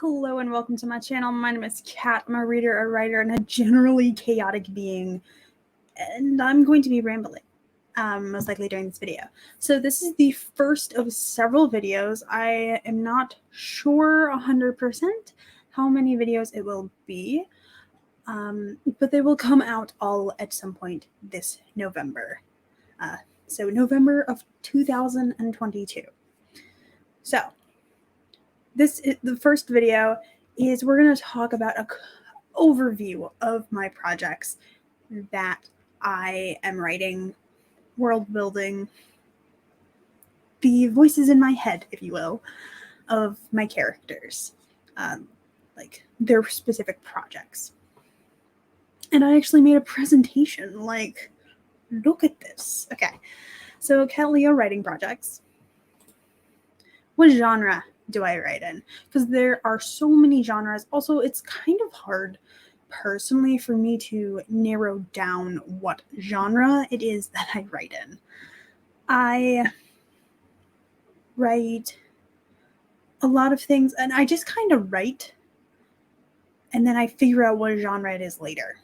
Hello and welcome to my channel. My name is Kat. I'm a reader, a writer, and a generally chaotic being. And I'm going to be rambling, most likely during this video. So this is the first of several videos. I am not sure 100% how many videos it will be, but they will come out all at some point this November. So November of 2022. So the first video is we're going to talk about an overview of my projects that I am writing, world building, the voices in my head, if you will, of my characters, like their specific projects. And I actually made a presentation, like, look at this. Okay, so Cat Leo writing projects. What genre do I write in? Because there are so many genres. Also, it's kind of hard personally for me to narrow down what genre it is that I write in. I write a lot of things, and I just kind of write, and then I figure out what genre it is later.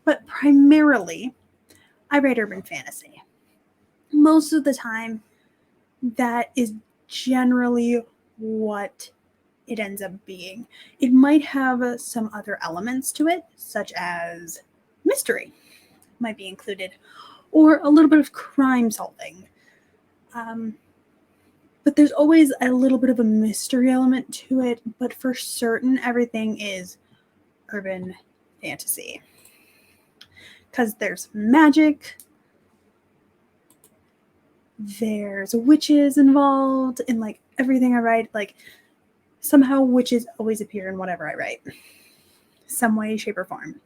But primarily, I write urban fantasy. Most of the time, that is generally what it ends up being. It might have some other elements to it, such as mystery might be included, or a little bit of crime solving. But there's always a little bit of a mystery element to it, but for certain, everything is urban fantasy. Because there's magic, there's witches involved in like everything I write. Like somehow witches always appear in whatever I write, some way, shape, or form.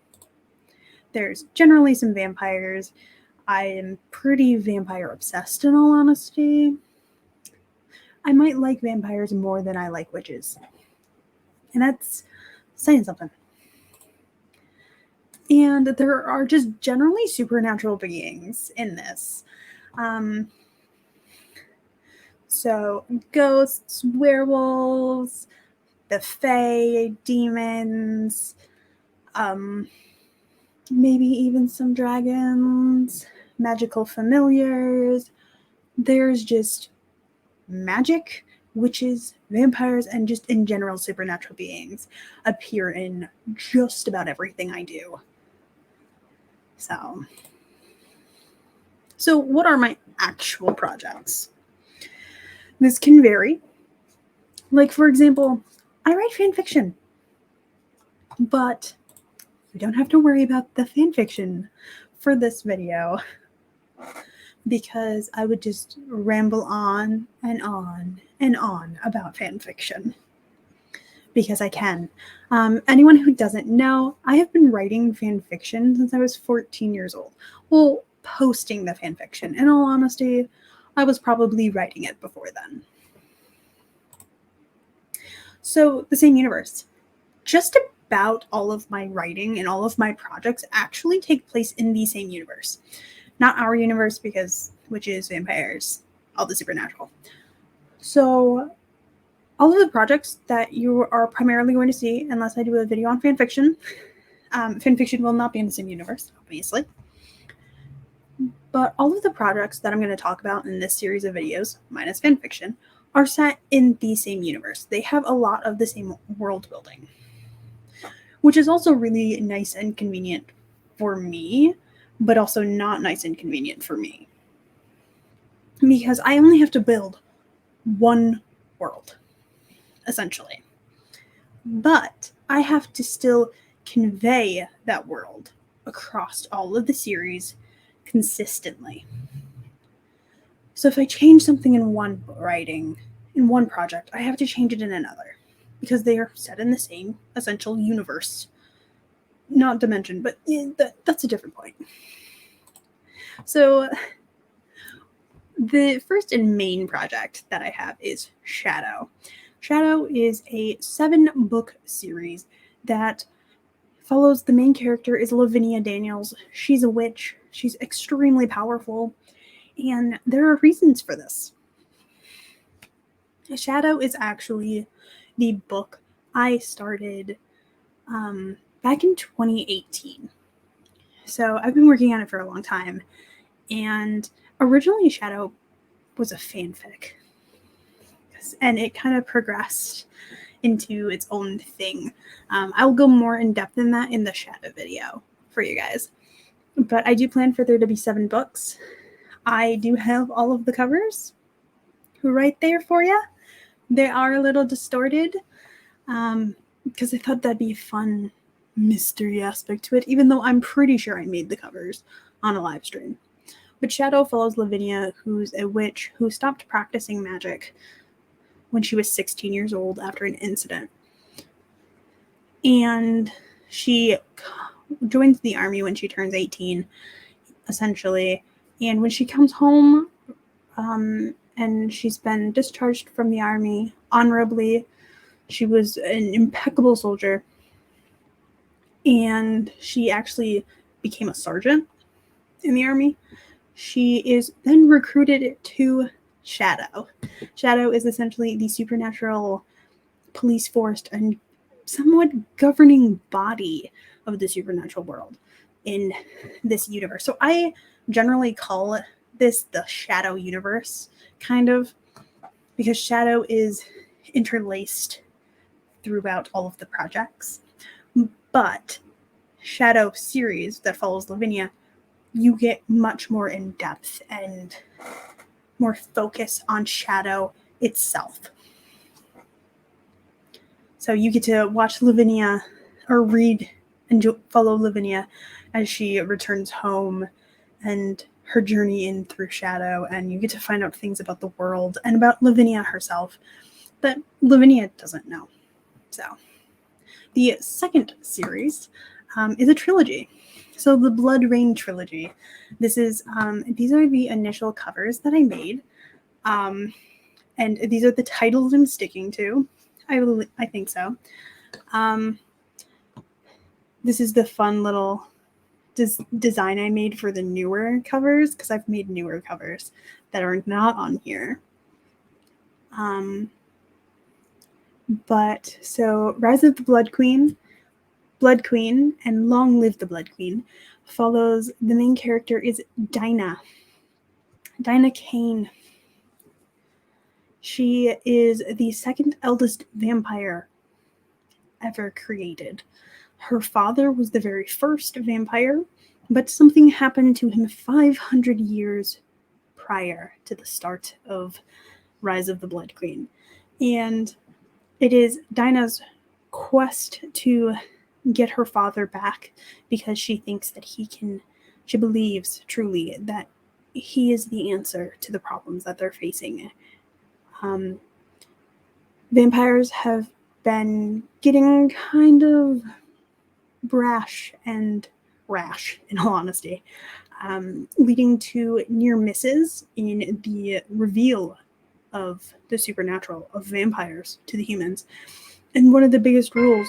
There's generally some vampires. I am pretty vampire obsessed, in all honesty. I might like vampires more than I like witches. And that's saying something. And there are just generally supernatural beings in this. So ghosts, werewolves, the fae, demons, maybe even some dragons, magical familiars. There's just magic, witches, vampires, and just in general supernatural beings appear in just about everything I do. So what are my actual projects? This can vary. Like, for example, I write fan fiction, but we don't have to worry about the fan fiction for this video because I would just ramble on and on and on about fan fiction because I can. Anyone who doesn't know, I have been writing fan fiction since I was 14 years old. Well, posting the fan fiction. In all honesty, I was probably writing it before then. So the same universe. Just about all of my writing and all of my projects actually take place in the same universe. Not our universe because witches, vampires, all the supernatural. So all of the projects that you are primarily going to see, unless I do a video on fanfiction, fanfiction will not be in the same universe, obviously. But all of the projects that I'm going to talk about in this series of videos, minus fanfiction, are set in the same universe. They have a lot of the same world building, which is also really nice and convenient for me, but also not nice and convenient for me. Because I only have to build one world, essentially. But I have to still convey that world across all of the series consistently. So if I change something in one writing, in one project, I have to change it in another because they are set in the same essential universe. Not dimension, but that's a different point. So the first and main project that I have is Shadow. Shadow is a 7-book series that follows the main character is Lavinia Daniels. She's a witch. She's extremely powerful. And there are reasons for this. Shadow is actually the book I started back in 2018. So I've been working on it for a long time. And originally Shadow was a fanfic. And it kind of progressed into its own thing. I'll go more in depth in that in the Shadow video for you guys. But I do plan for there to be 7 books. I do have all of the covers right there for you. They are a little distorted because I thought that'd be a fun mystery aspect to it, even though I'm pretty sure I made the covers on a live stream. But Shadow follows Lavinia, who's a witch who stopped practicing magic when she was 16 years old after an incident. And she joins the army when she turns 18, essentially. And when she comes home, and she's been discharged from the army honorably, she was an impeccable soldier. And she actually became a sergeant in the army. She is then recruited to Shadow. Shadow is essentially the supernatural police force and somewhat governing body of the supernatural world in this universe. So I generally call this the Shadow universe, kind of, because Shadow is interlaced throughout all of the projects. But Shadow series that follows Lavinia, you get much more in depth and more focus on Shadow itself. So you get to watch Lavinia, or read and follow Lavinia as she returns home and her journey in through Shadow, and you get to find out things about the world and about Lavinia herself that Lavinia doesn't know. So the second series is a trilogy. So the Blood Rain trilogy. This is these are the initial covers that I made, and these are the titles I'm sticking to. I think so. This is the fun little design I made for the newer covers, because I've made newer covers that are not on here. But so Rise of the Blood Queen, and Long Live the Blood Queen follows, the main character is Dinah Kane. She is the second eldest vampire ever created. Her father was the very first vampire, but something happened to him 500 years prior to the start of Rise of the Blood Queen. And it is Dinah's quest to get her father back, because she thinks that she believes truly that he is the answer to the problems that they're facing. Vampires have been getting kind of brash and rash, in all honesty, leading to near misses in the reveal of the supernatural, of vampires to the humans. And one of the greatest rules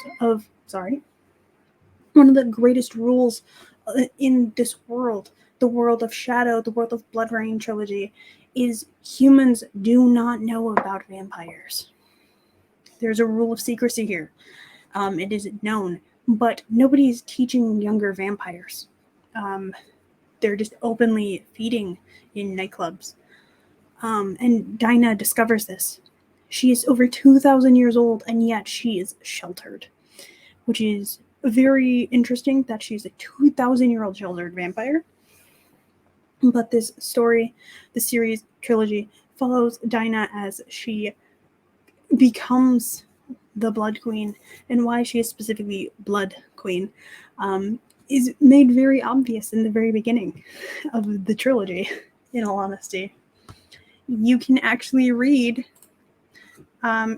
in this world, the world of Shadow, the world of Blood Rain trilogy, is humans do not know about vampires. There's a rule of secrecy here. It is known, but nobody's teaching younger vampires. They're just openly feeding in nightclubs. And Dinah discovers this. She is over 2,000 years old, and yet she is sheltered, which is very interesting that she's a 2,000-year-old sheltered vampire. But this story, the series trilogy, follows Dinah as she becomes the Blood Queen, and why she is specifically Blood Queen is made very obvious in the very beginning of the trilogy, in all honesty. You can actually read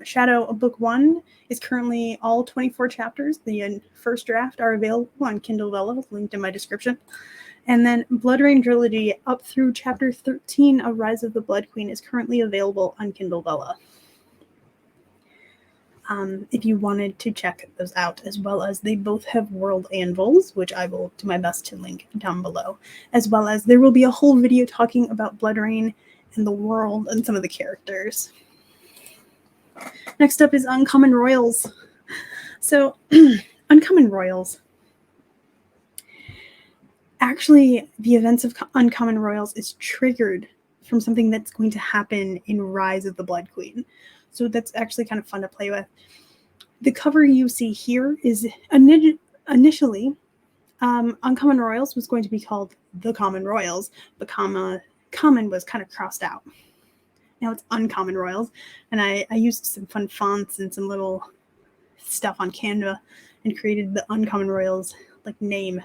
Shadow. Book 1 is currently all 24 chapters. The first draft are available on Kindle Vella, linked in my description. And then Blood Rain trilogy up through chapter 13 of Rise of the Blood Queen is currently available on Kindle Vella. If you wanted to check those out, as well as they both have world anvils, which I will do my best to link down below, as well as there will be a whole video talking about Blood Rain and the world and some of the characters. Next up is Uncommon Royals. So, Uncommon Royals. Actually, the events of Uncommon Royals is triggered from something that's going to happen in Rise of the Blood Queen. So that's actually kind of fun to play with. The cover you see here is initially Uncommon Royals was going to be called The Common Royals, but common was kind of crossed out. Now it's Uncommon Royals, and I used some fun fonts and some little stuff on Canva and created the Uncommon Royals like name.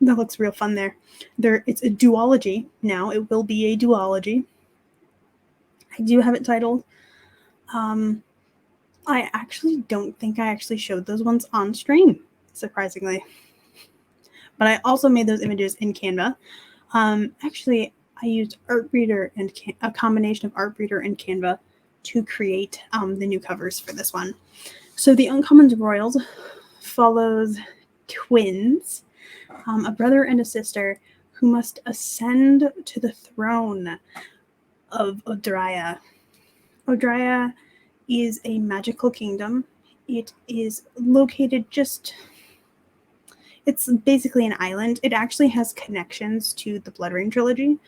That looks real fun there. It's a duology now. It will be a duology. I do have it titled. I actually don't think I actually showed those ones on stream, surprisingly. But I also made those images in Canva. Actually, I used Artbreeder and a combination of Artbreeder and Canva to create the new covers for this one. So the Uncommon Royals follows twins, a brother and a sister, who must ascend to the throne of Odrya. Odrya is a magical kingdom. It is located it's basically an island. It actually has connections to the Blood Rain trilogy.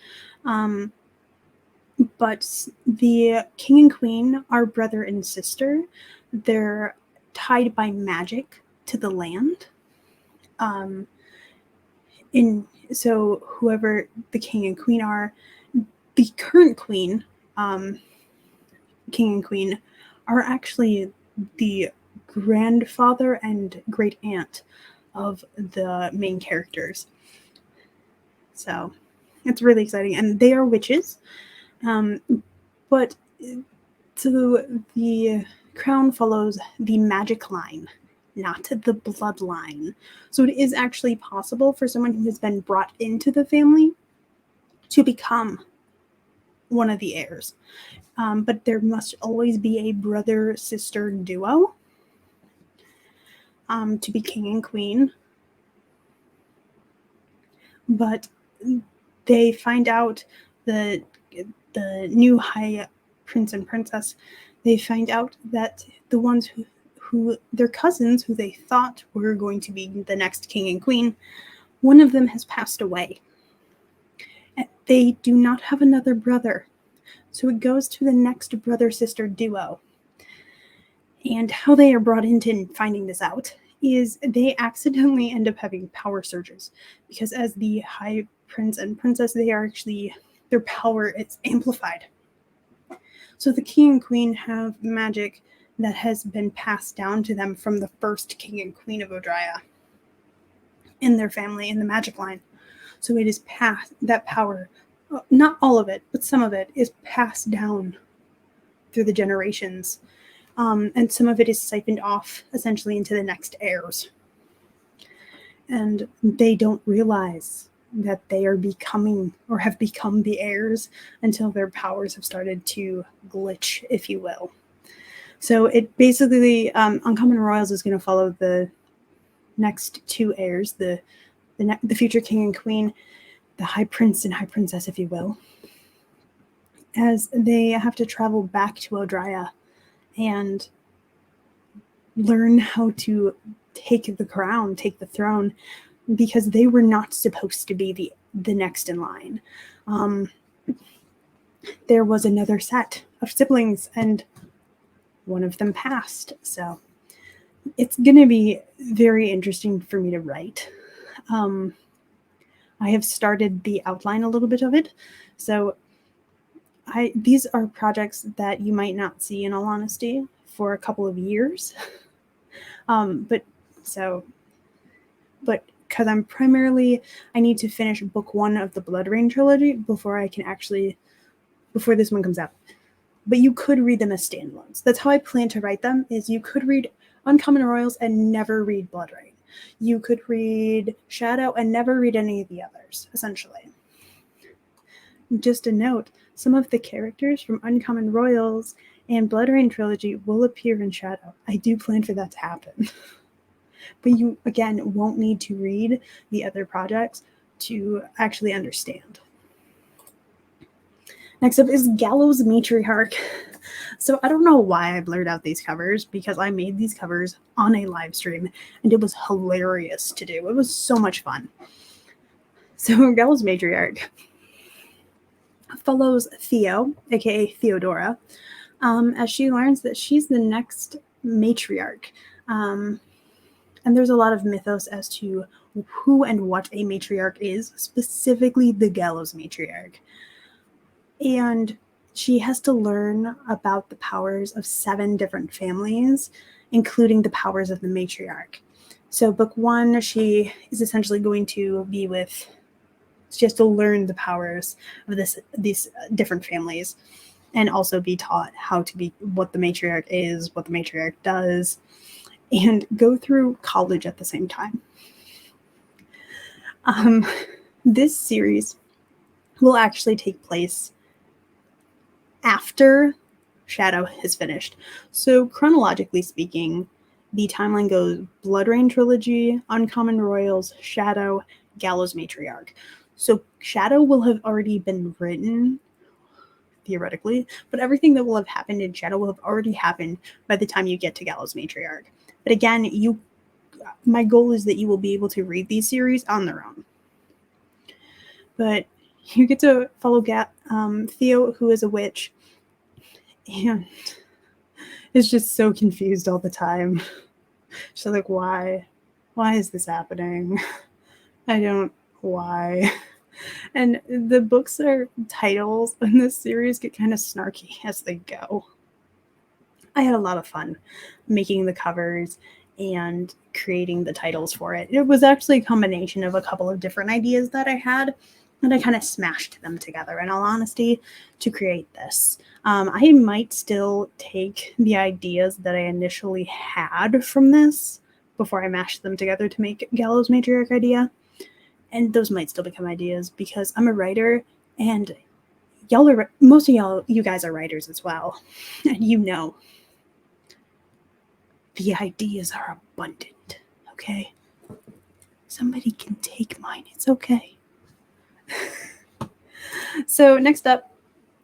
But the king and queen are brother and sister. They're tied by magic to the land. So whoever the king and queen are, the current queen, king and queen, are actually the grandfather and great aunt of the main characters. So it's really exciting, and they are witches. But so the crown follows the magic line, not the bloodline. So it is actually possible for someone who has been brought into the family to become one of the heirs. But there must always be a brother-sister duo to be king and queen. But they find out the new high prince and princess, they find out that the ones who their cousins, who they thought were going to be the next king and queen, one of them has passed away. They do not have another brother. So it goes to the next brother-sister duo. And how they are brought into finding this out is they accidentally end up having power surges. Because as the high prince and princess, their power is amplified. So the king and queen have magic that has been passed down to them from the first king and queen of Odrya in their family, in the magic line. So it is passed, that power, not all of it, but some of it is passed down through the generations. And some of it is siphoned off essentially into the next heirs. And they don't realize that they are becoming or have become the heirs until their powers have started to glitch, if you will. So it basically, Uncommon Royals is going to follow the next two heirs, the future king and queen, the high prince and high princess, if you will, as they have to travel back to Odrya and learn how to take the crown, take the throne, because they were not supposed to be the next in line. There was another set of siblings, and one of them passed. So it's going to be very interesting for me to write. I have started the outline a little bit of it. So these are projects that you might not see, in all honesty, for a couple of years. But because I need to finish book 1 of the Blood Rain trilogy before this one comes out. But you could read them as standalones. That's how I plan to write them, is you could read Uncommon Royals and never read Blood Rain. You could read Shadow and never read any of the others, essentially. Just a note, some of the characters from Uncommon Royals and Blood Rain trilogy will appear in Shadow. I do plan for that to happen. But you, again, won't need to read the other projects to actually understand. Next up is Gallows Matriarch. So I don't know why I blurred out these covers, because I made these covers on a live stream and it was hilarious to do. It was so much fun. So Gallows Matriarch follows Theo, aka Theodora, as she learns that she's the next matriarch. And there's a lot of mythos as to who and what a matriarch is, specifically the Gallows Matriarch. And she has to learn about the powers of 7 different families, including the powers of the matriarch. So book 1, she is essentially going to be with, she has to learn the powers of these different families, and also be taught how to be, what the matriarch is, what the matriarch does, and go through college at the same time. This series will actually take place after Shadow is finished. So chronologically speaking, the timeline goes Blood Rain Trilogy, Uncommon Royals, Shadow, Gallows Matriarch. So Shadow will have already been written, theoretically, but everything that will have happened in Shadow will have already happened by the time you get to Gallows Matriarch. But again, my goal is that you will be able to read these series on their own. But you get to follow Theo, who is a witch, and is just so confused all the time. She's like, why? Why is this happening? Why? And the books or titles in this series get kind of snarky as they go. I had a lot of fun making the covers and creating the titles for it. It was actually a combination of a couple of different ideas that I had, and I kind of smashed them together, in all honesty, to create this. I might still take the ideas that I initially had from this before I mashed them together to make Gallows Matriarch idea. And those might still become ideas, because I'm a writer, and most of you guys are writers as well. And the ideas are abundant, okay? Somebody can take mine, it's okay. So next up,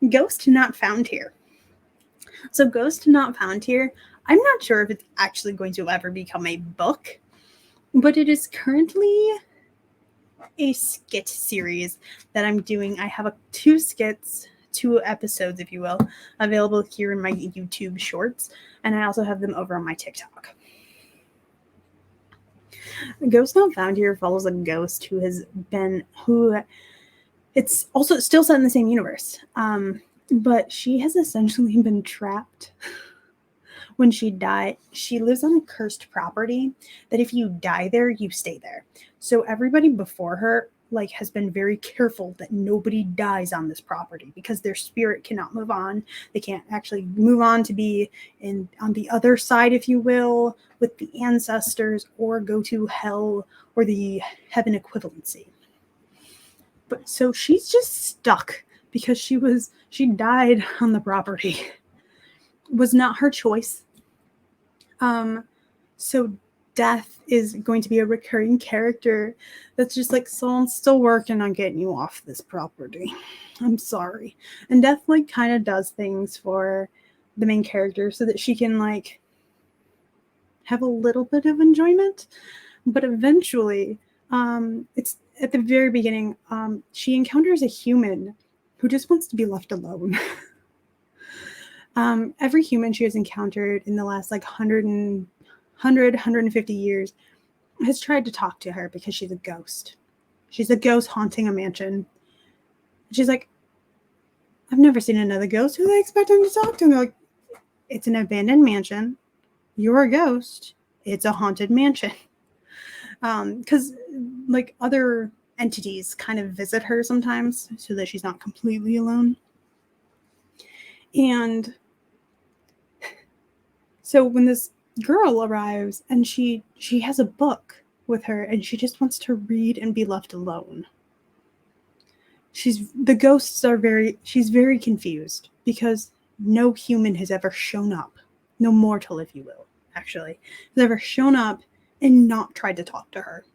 Ghost Not Found Here. So Ghost Not Found Here, I'm not sure if it's actually going to ever become a book, but it is currently a skit series that I'm doing. I have 2 skits, 2 episodes, if you will, available here in my YouTube shorts, and I also have them over on my TikTok. Ghost Not Found Here follows a ghost it's also still set in the same universe, but she has essentially been trapped. When she died, she lives on a cursed property that if you die there, you stay there. So everybody before her has been very careful that nobody dies on this property, because their spirit cannot move on. They can't actually move on to be on the other side, if you will, with the ancestors, or go to hell or the heaven equivalency. But so she's just stuck because she died on the property. It was not her choice. So Death is going to be a recurring character that's just like, so I'm still working on getting you off this property. I'm sorry. And Death kind of does things for the main character so that she can have a little bit of enjoyment. But eventually, it's at the very beginning, she encounters a human who just wants to be left alone. Every human she has encountered in the last 150 years has tried to talk to her, because she's a ghost. She's a ghost haunting a mansion. She's like, I've never seen another ghost. Who are they expecting to talk to? And they're like, it's an abandoned mansion. You're a ghost. It's a haunted mansion. Because other entities kind of visit her sometimes so that she's not completely alone. And so when this girl arrives, and she has a book with her, and she just wants to read and be left alone. She's very confused, because no human has ever shown up, no mortal, if you will, actually, has ever shown up and not tried to talk to her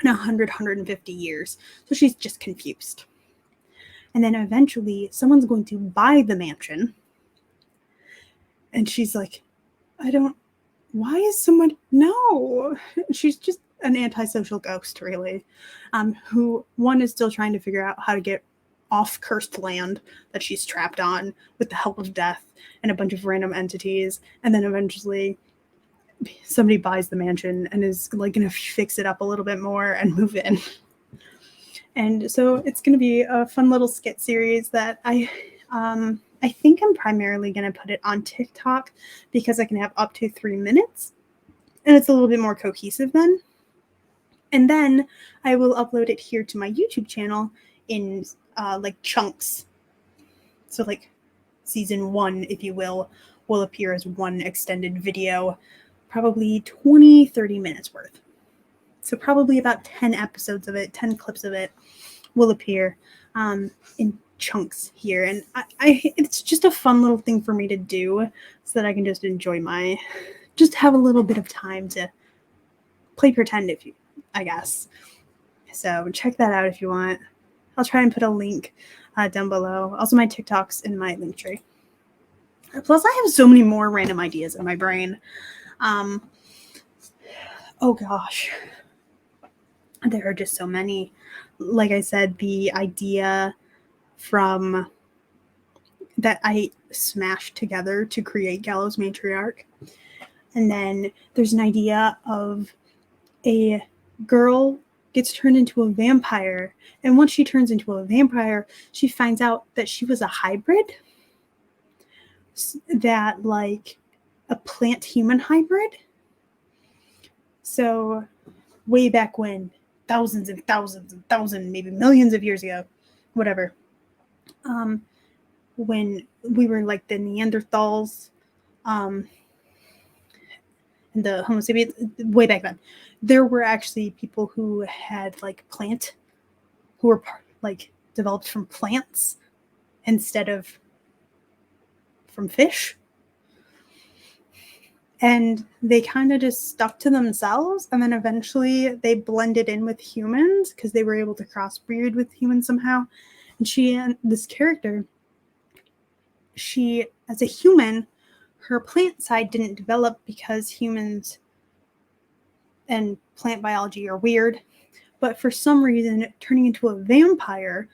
in 150 years. So she's just confused. And then eventually someone's going to buy the mansion, And she's like, why is someone, no. She's just an antisocial ghost, really, who one is still trying to figure out how to get off cursed land that she's trapped on with the help of death and a bunch of random entities. And then eventually somebody buys the mansion and is like going to fix it up a little bit more and move in. And so it's going to be a fun little skit series that I think I'm primarily going to put it on TikTok because I can have up to 3 minutes and it's a little bit more cohesive then. And then I will upload it here to my YouTube channel in like chunks. So like season 1, if you will appear as one extended video, probably 20-30 minutes worth. So probably about 10 episodes of it, 10 clips of it will appear in chunks here. And I it's just a fun little thing for me to do so that I can just enjoy just have a little bit of time to play pretend, I guess. So check that out if you want. I'll try and put a link down below. Also, my TikTok's in my link tree. Plus, I have so many more random ideas in my brain. Oh gosh. There are just so many. Like I said, the idea from that I smashed together to create Gallows Matriarch. And then there's an idea of a girl gets turned into a vampire. And once she turns into a vampire, she finds out that she was a hybrid. That like a plant-human hybrid. So way back when, thousands and thousands and thousands, maybe millions of years ago, whatever, when we were like the Neanderthals, and the Homo sapiens, way back then, there were actually people who had like who were like developed from plants instead of from fish. And they kind of just stuck to themselves, and then eventually they blended in with humans because they were able to crossbreed with humans somehow. And this character, as a human, her plant side didn't develop because humans and plant biology are weird. But for some reason, turning into a vampire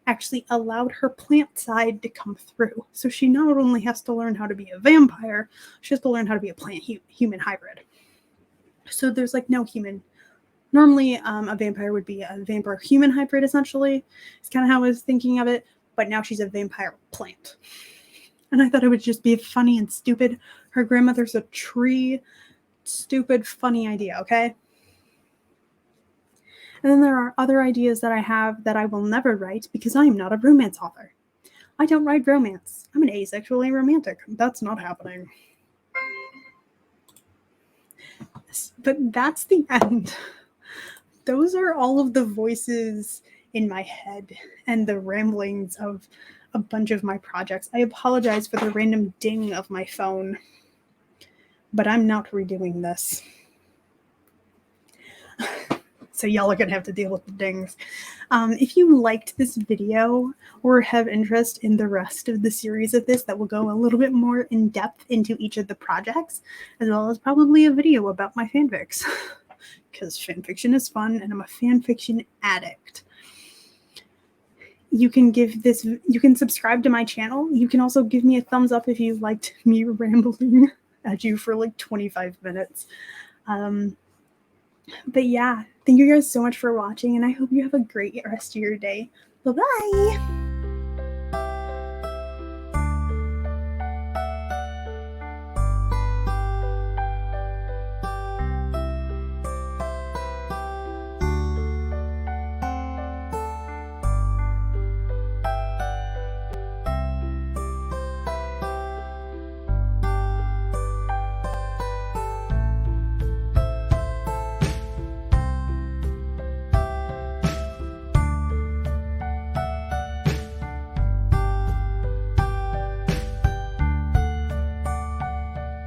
actually allowed her plant side to come through. So she not only has to learn how to be a vampire, she has to learn how to be a plant-human hybrid. So there's like no human. Normally, a vampire would be a vampire-human hybrid, essentially. It's kind of how I was thinking of it. But now she's a vampire plant. And I thought it would just be funny and stupid. Her grandmother's a tree. Stupid, funny idea, okay? And then there are other ideas that I have that I will never write because I am not a romance author. I don't write romance. I'm an asexual aromantic. That's not happening. But that's the end. Those are all of the voices in my head and the ramblings of a bunch of my projects. I apologize for the random ding of my phone, but I'm not redoing this. So y'all are going to have to deal with the dings. If you liked this video or have interest in the rest of the series of this that will go a little bit more in depth into each of the projects, as well as probably a video about my fanfics, because fanfiction is fun and I'm a fanfiction addict. You can subscribe to my channel. You can also give me a thumbs up if you liked me rambling at you for like 25 minutes. But yeah, thank you guys so much for watching, and I hope you have a great rest of your day. Bye-bye!